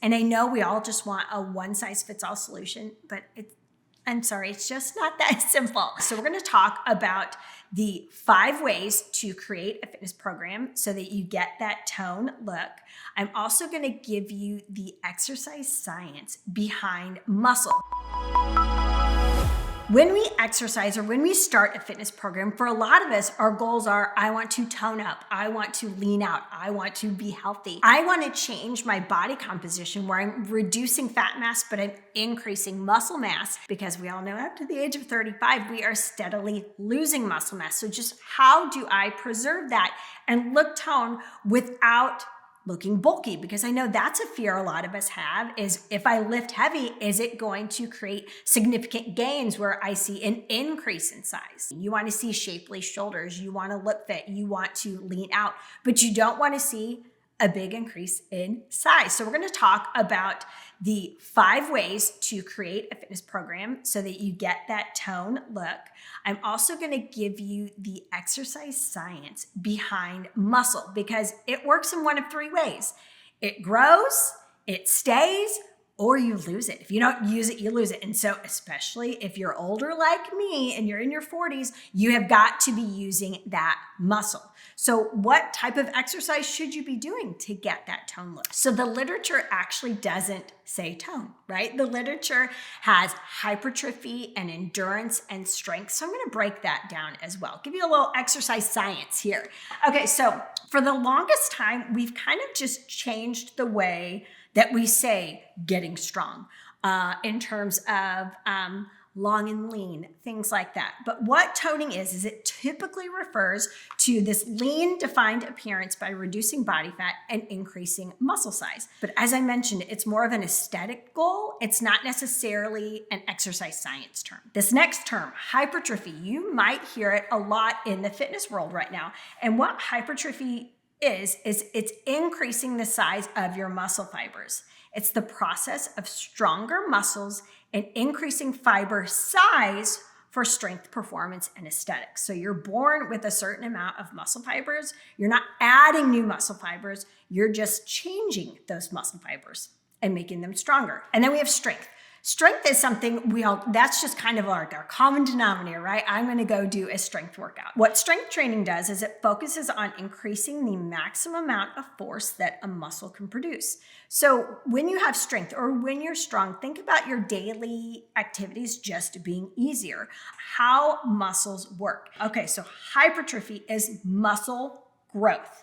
And I know we all just want a one-size-fits-all solution, but I'm sorry, it's just not that simple. So we're going to talk about the 5 ways to create a fitness program so that you get that tone look. I'm also going to give you the exercise science behind muscle. When we exercise or when we start a fitness program, for a lot of us, our goals are, I want to tone up, I want to lean out, I want to be healthy. I want to change my body composition where I'm reducing fat mass, but I'm increasing muscle mass, because we all know up to the age of 35, we are steadily losing muscle mass. So just how do I preserve that and look tone without looking bulky? Because I know that's a fear a lot of us have, is if I lift heavy, is it going to create significant gains where I see an increase in size? You want to see shapely shoulders, you want to look fit, you want to lean out, but you don't want to see a big increase in size. So we're going to talk about the 5 ways to create a fitness program so that you get that tone look. I'm also going to give you the exercise science behind muscle, because it works in one of 3 ways. It grows, it stays, or you lose it. If you don't use it, you lose it. And so especially if you're older like me and you're in your 40s, you have got to be using that muscle. So what type of exercise should you be doing to get that tone look? So the literature actually doesn't say tone, right? The literature has hypertrophy and endurance and strength. So I'm going to break that down as well. Give you a little exercise science here. Okay, so for the longest time, we've kind of just changed the way that we say getting strong in terms of long and lean, things like that. But what toning is it typically refers to this lean defined appearance by reducing body fat and increasing muscle size. But as I mentioned, it's more of an aesthetic goal. It's not necessarily an exercise science term. This next term, hypertrophy, you might hear it a lot in the fitness world right now. And what hypertrophy is it's increasing the size of your muscle fibers. It's the process of stronger muscles and increasing fiber size for strength, performance, and aesthetics. So you're born with a certain amount of muscle fibers. You're not adding new muscle fibers. You're just changing those muscle fibers and making them stronger. And then we have strength. Strength is something that's just kind of our common denominator, right? I'm going to go do a strength workout. What strength training does is it focuses on increasing the maximum amount of force that a muscle can produce. So when you have strength or when you're strong, think about your daily activities just being easier, how muscles work. Okay, so hypertrophy is muscle growth.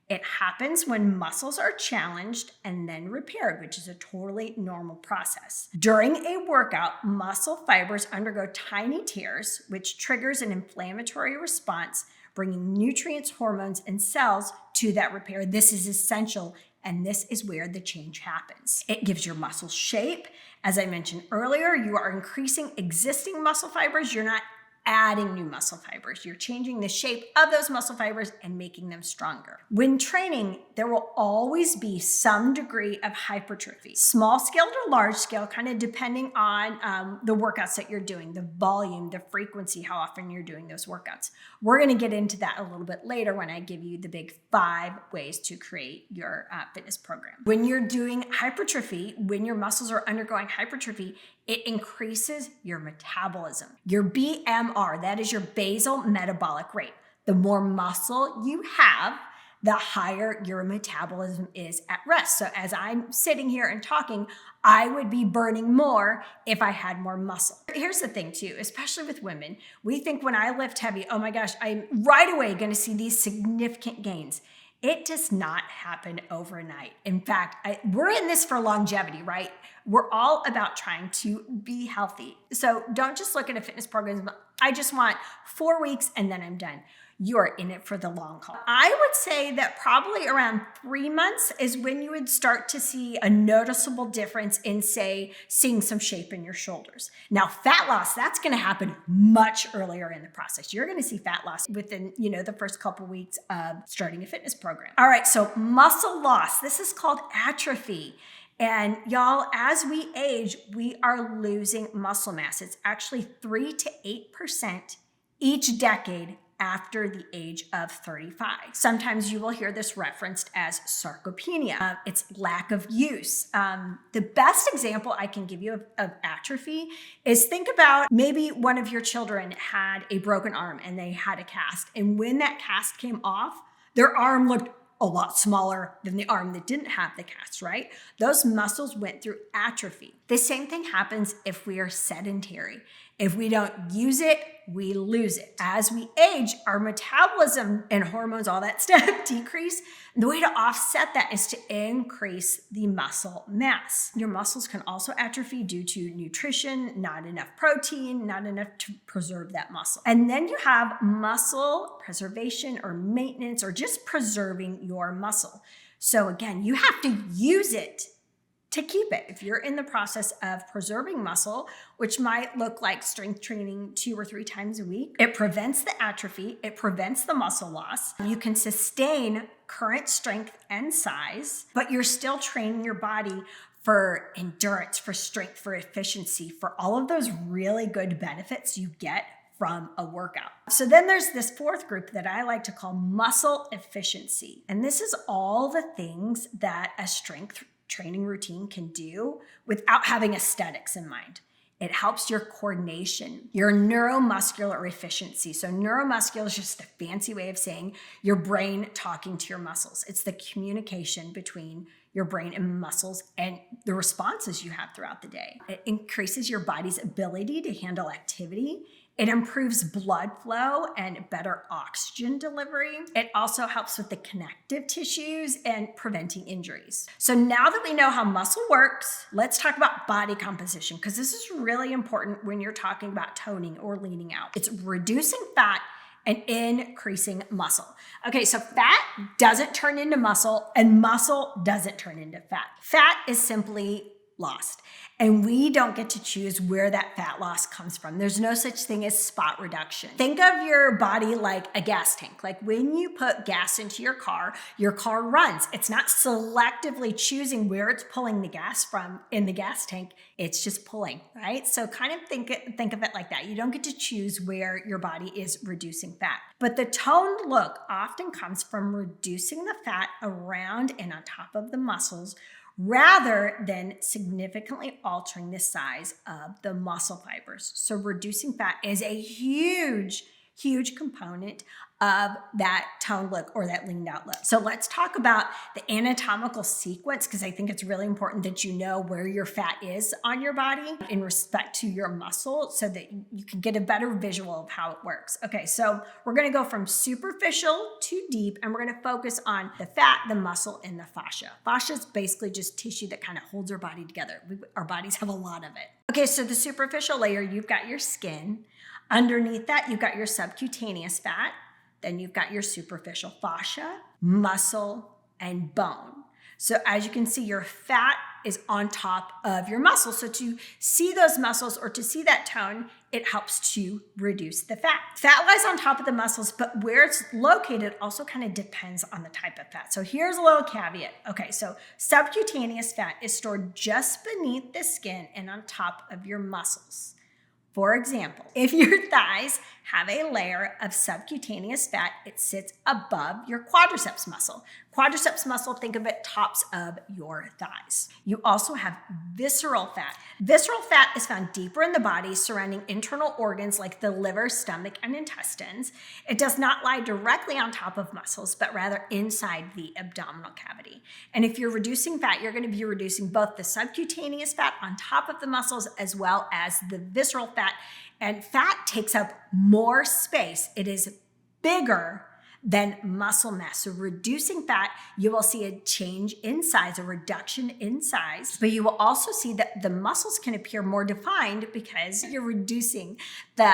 It happens when muscles are challenged and then repaired, which is a totally normal process. During a workout, muscle fibers undergo tiny tears, which triggers an inflammatory response, bringing nutrients, hormones, and cells to that repair. This is essential, and this is where the change happens. It gives your muscles shape. As I mentioned earlier, you are increasing existing muscle fibers. You're not adding new muscle fibers. You're changing the shape of those muscle fibers and making them stronger. When training, there will always be some degree of hypertrophy. Small scale to large scale, kind of depending on the workouts that you're doing, the volume, the frequency, how often you're doing those workouts. We're going to get into that a little bit later when I give you the big 5 ways to create your fitness program. When you're doing hypertrophy, when your muscles are undergoing hypertrophy, it increases your metabolism. Your BMR, that is your basal metabolic rate. The more muscle you have, the higher your metabolism is at rest. So as I'm sitting here and talking, I would be burning more if I had more muscle. Here's the thing too, especially with women, we think when I lift heavy, oh my gosh, I'm right away going to see these significant gains. It does not happen overnight. In fact, we're in this for longevity, right? We're all about trying to be healthy. So don't just look at a fitness program, I just want 4 weeks and then I'm done. You're in it for the long haul. I would say that probably around 3 months is when you would start to see a noticeable difference in, say, seeing some shape in your shoulders. Now, fat loss, that's going to happen much earlier in the process. You're going to see fat loss within, the first couple weeks of starting a fitness program. All right, so muscle loss, this is called atrophy. And y'all, as we age, we are losing muscle mass. It's actually 3 to 8% each decade after the age of 35. Sometimes you will hear this referenced as sarcopenia. It's lack of use. The best example I can give you of atrophy is, think about maybe one of your children had a broken arm and they had a cast. And when that cast came off, their arm looked a lot smaller than the arm that didn't have the cast, right? Those muscles went through atrophy. The same thing happens if we are sedentary. If we don't use it, we lose it. As we age, our metabolism and hormones, all that stuff, decrease. The way to offset that is to increase the muscle mass. Your muscles can also atrophy due to nutrition, not enough protein, not enough to preserve that muscle. And then you have muscle preservation or maintenance, or just preserving your muscle. So again, you have to use it to keep it. If you're in the process of preserving muscle, which might look like strength training 2 or 3 times a week, it prevents the atrophy, it prevents the muscle loss. You can sustain current strength and size, but you're still training your body for endurance, for strength, for efficiency, for all of those really good benefits you get from a workout. So then there's this fourth group that I like to call muscle efficiency. And this is all the things that a strength training routine can do without having aesthetics in mind. It helps your coordination, your neuromuscular efficiency. So neuromuscular is just a fancy way of saying your brain talking to your muscles. It's the communication between your brain and muscles and the responses you have throughout the day. It increases your body's ability to handle activity. It improves blood flow and better oxygen delivery. It also helps with the connective tissues and preventing injuries. So now that we know how muscle works, let's talk about body composition, because this is really important when you're talking about toning or leaning out. It's reducing fat and increasing muscle. Okay, so fat doesn't turn into muscle and muscle doesn't turn into fat. Fat is simply lost. And we don't get to choose where that fat loss comes from. There's no such thing as spot reduction. Think of your body like a gas tank. Like when you put gas into your car runs. It's not selectively choosing where it's pulling the gas from in the gas tank. It's just pulling, right? So kind of think of it like that. You don't get to choose where your body is reducing fat. But the toned look often comes from reducing the fat around and on top of the muscles, rather than significantly altering the size of the muscle fibers. So reducing fat is a huge component of that toned look or that leaned out look. So let's talk about the anatomical sequence, because I think it's really important that you know where your fat is on your body in respect to your muscle so that you can get a better visual of how it works. Okay, so we're gonna go from superficial to deep, and we're gonna focus on the fat, the muscle, and the fascia. Fascia is basically just tissue that kind of holds our body together. Our bodies have a lot of it. Okay, so the superficial layer, you've got your skin. Underneath that, you've got your subcutaneous fat. Then you've got your superficial fascia, muscle, and bone. So as you can see, your fat is on top of your muscles. So to see those muscles or to see that tone, it helps to reduce the fat. Fat lies on top of the muscles, but where it's located also kind of depends on the type of fat. So here's a little caveat. Okay, so subcutaneous fat is stored just beneath the skin and on top of your muscles. For example, if your thighs have a layer of subcutaneous fat, it sits above your quadriceps muscle. Quadriceps muscle, think of it tops of your thighs. You also have visceral fat. Visceral fat is found deeper in the body, surrounding internal organs like the liver, stomach, and intestines. It does not lie directly on top of muscles, but rather inside the abdominal cavity. And if you're reducing fat, you're going to be reducing both the subcutaneous fat on top of the muscles as well as the visceral fat. And fat takes up more space. It is bigger than muscle mass. So reducing fat, you will see a change in size, a reduction in size, but you will also see that the muscles can appear more defined because you're reducing the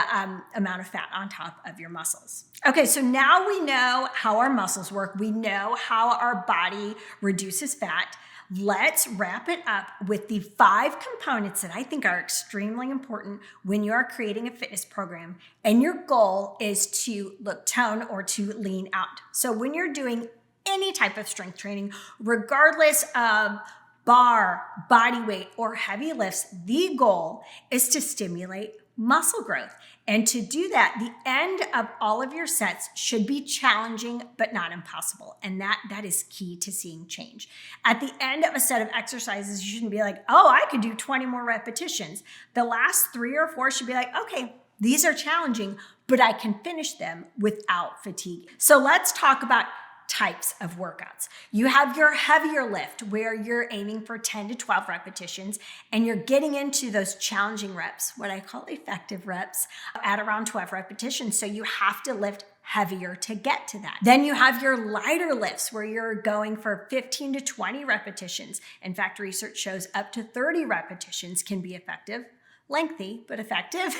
amount of fat on top of your muscles. Okay, so now we know how our muscles work. We know how our body reduces fat. Let's wrap it up with the 5 components that I think are extremely important when you are creating a fitness program and your goal is to look tone or to lean out. So when you're doing any type of strength training, regardless of bar, body weight, or heavy lifts, the goal is to stimulate muscle growth. And to do that, the end of all of your sets should be challenging, but not impossible. And that is key to seeing change. At the end of a set of exercises, you shouldn't be like, oh, I could do 20 more repetitions. The last 3 or 4 should be like, okay, these are challenging, but I can finish them without fatigue. So let's talk about types of workouts. You have your heavier lift where you're aiming for 10 to 12 repetitions and you're getting into those challenging reps, what I call effective reps, at around 12 repetitions. So you have to lift heavier to get to that. Then you have your lighter lifts where you're going for 15 to 20 repetitions. In fact, research shows up to 30 repetitions can be effective. Lengthy, but effective.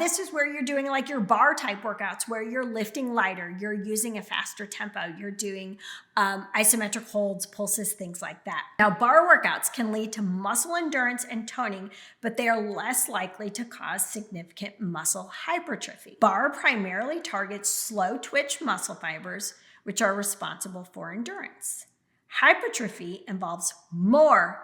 This is where you're doing like your bar type workouts where you're lifting lighter, you're using a faster tempo, you're doing isometric holds, pulses, things like that. Now, bar workouts can lead to muscle endurance and toning, but they are less likely to cause significant muscle hypertrophy. Bar primarily targets slow twitch muscle fibers, which are responsible for endurance. Hypertrophy involves more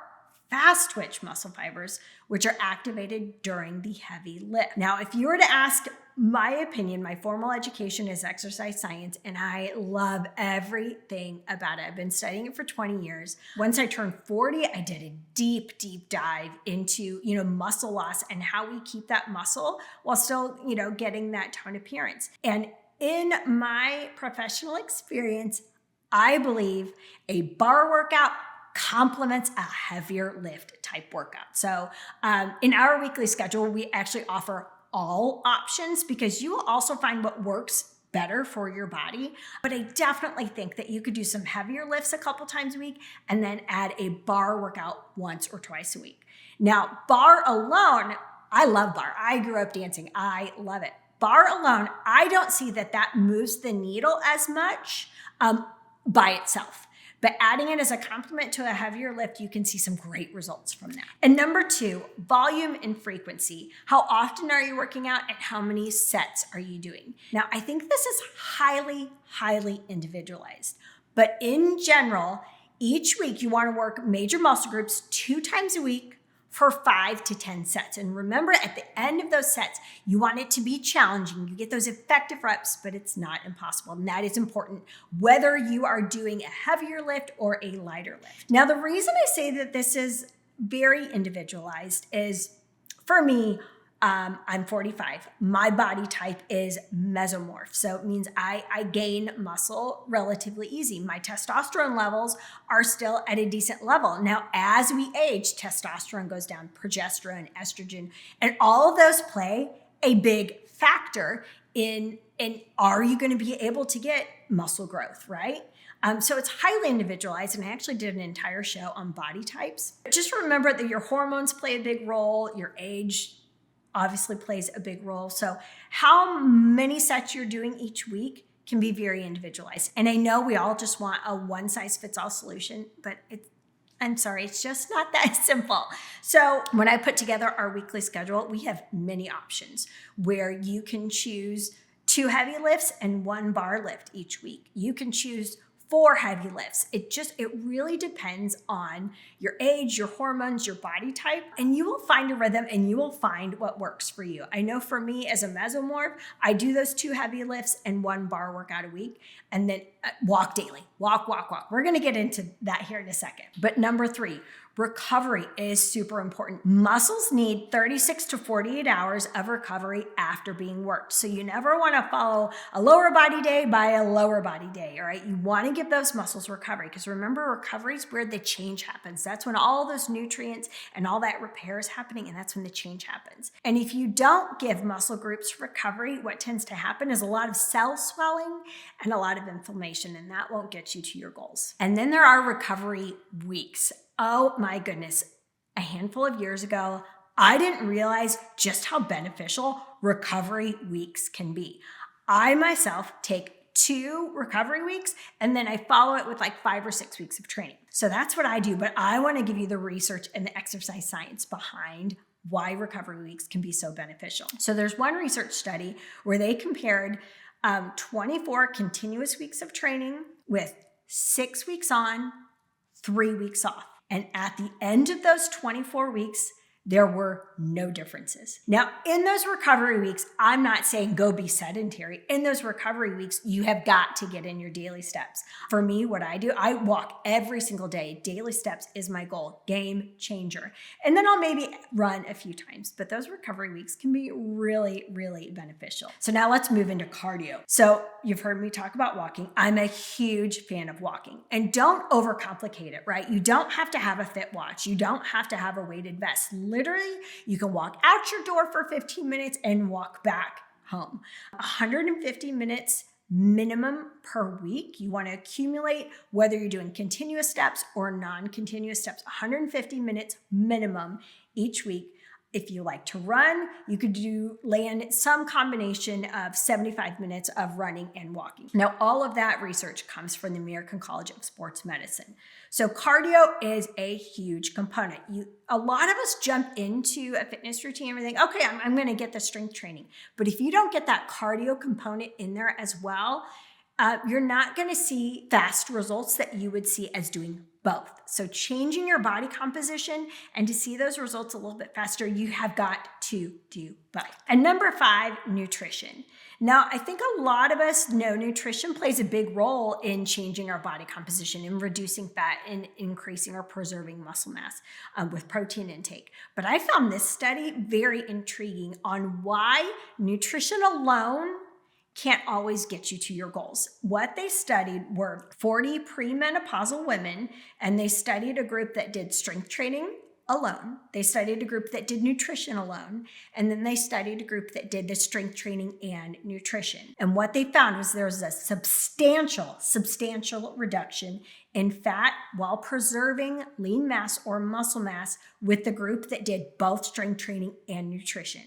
fast twitch muscle fibers, which are activated during the heavy lift. Now, if you were to ask my opinion, my formal education is exercise science, and I love everything about it. I've been studying it for 20 years. Once I turned 40, I did a deep dive into, muscle loss and how we keep that muscle while still, getting that tone appearance. And in my professional experience, I believe a bar workout complements a heavier lift type workout. So in our weekly schedule, we actually offer all options because you will also find what works better for your body. But I definitely think that you could do some heavier lifts a couple times a week and then add a bar workout once or twice a week. Now, bar alone, I love bar. I grew up dancing. I love it. Bar alone, I don't see that moves the needle as much by itself. But adding it as a complement to a heavier lift, you can see some great results from that. And number 2, volume and frequency. How often are you working out and how many sets are you doing? Now, I think this is highly, highly individualized. But in general, each week you want to work major muscle groups 2 times a week for 5 to 10 sets. And remember, at the end of those sets, you want it to be challenging. You get those effective reps, but it's not impossible. And that is important, whether you are doing a heavier lift or a lighter lift. Now, the reason I say that this is very individualized is, for me, I'm 45. My body type is mesomorph. So it means I gain muscle relatively easy. My testosterone levels are still at a decent level. Now, as we age, testosterone goes down, progesterone, estrogen, and all of those play a big factor in are you going to be able to get muscle growth, right? So it's highly individualized, and I actually did an entire show on body types. Just remember that your hormones play a big role, your age obviously plays a big role. So how many sets you're doing each week can be very individualized. And I know we all just want a one-size-fits-all solution, but it's just not that simple. So when I put together our weekly schedule, we have many options where you can choose 2 heavy lifts and 1 bar lift each week. You can choose 4 heavy lifts. It really depends on your age, your hormones, your body type, and you will find a rhythm and you will find what works for you. I know for me as a mesomorph, I do those 2 heavy lifts and 1 bar workout a week, and then walk daily. Walk. We're gonna get into that here in a second. But number 3, recovery is super important. Muscles need 36 to 48 hours of recovery after being worked. So you never want to follow a lower body day by a lower body day, all right? You want to give those muscles recovery because remember, recovery is where the change happens. That's when all those nutrients and all that repair is happening, and that's when the change happens. And if you don't give muscle groups recovery, what tends to happen is a lot of cell swelling and a lot of inflammation, and that won't get you to your goals. And then there are recovery weeks. Oh my goodness, a handful of years ago, I didn't realize just how beneficial recovery weeks can be. I myself take 2 recovery weeks and then I follow it with like 5 or 6 weeks of training. So that's what I do, but I want to give you the research and the exercise science behind why recovery weeks can be so beneficial. So there's one research study where they compared 24 continuous weeks of training with 6 weeks on, 3 weeks off. And at the end of those 24 weeks, There were no differences. Now, in those recovery weeks, I'm not saying go be sedentary. In those recovery weeks, you have got to get in your daily steps. For me, what I do, I walk every single day. Daily steps is my goal, game changer. And then I'll maybe run a few times, but those recovery weeks can be really, really beneficial. So now let's move into cardio. So you've heard me talk about walking. I'm a huge fan of walking, and don't overcomplicate it, right? You don't have to have a fit watch. You don't have to have a weighted vest. Literally, you can walk out your door for 15 minutes and walk back home. 150 minutes minimum per week. You want to accumulate whether you're doing continuous steps or non-continuous steps. 150 minutes minimum each week. If you like to run, you could land some combination of 75 minutes of running and walking. Now, all of that research comes from the American College of Sports Medicine. So cardio is a huge component. A lot of us jump into a fitness routine and we think, okay, I'm going to get the strength training. But if you don't get that cardio component in there as well, you're not going to see fast results that you would see as doing both. So changing your body composition and to see those results a little bit faster, you have got to do both. And number 5, nutrition. Now, I think a lot of us know nutrition plays a big role in changing our body composition and reducing fat and increasing or preserving muscle mass with protein intake. But I found this study very intriguing on why nutrition alone can't always get you to your goals. What they studied were 40 premenopausal women, and they studied a group that did strength training alone. They studied a group that did nutrition alone, and then they studied a group that did the strength training and nutrition. And what they found was there was a substantial reduction in fat while preserving lean mass or muscle mass with the group that did both strength training and nutrition.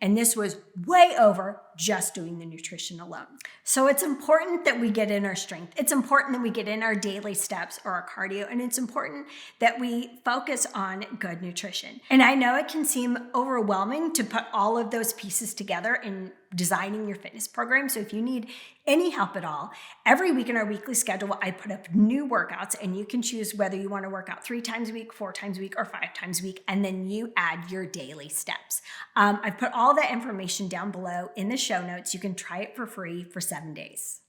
And this was way over just doing the nutrition alone. So it's important that we get in our strength. It's important that we get in our daily steps or our cardio. And it's important that we focus on good nutrition. And I know it can seem overwhelming to put all of those pieces together in designing your fitness program. So if you need any help at all, every week in our weekly schedule, I put up new workouts, and you can choose whether you want to work out 3 times a week, 4 times a week, or 5 times a week. And then you add your daily steps. I've put all that information down below in the show notes. You can try it for free for 7 days.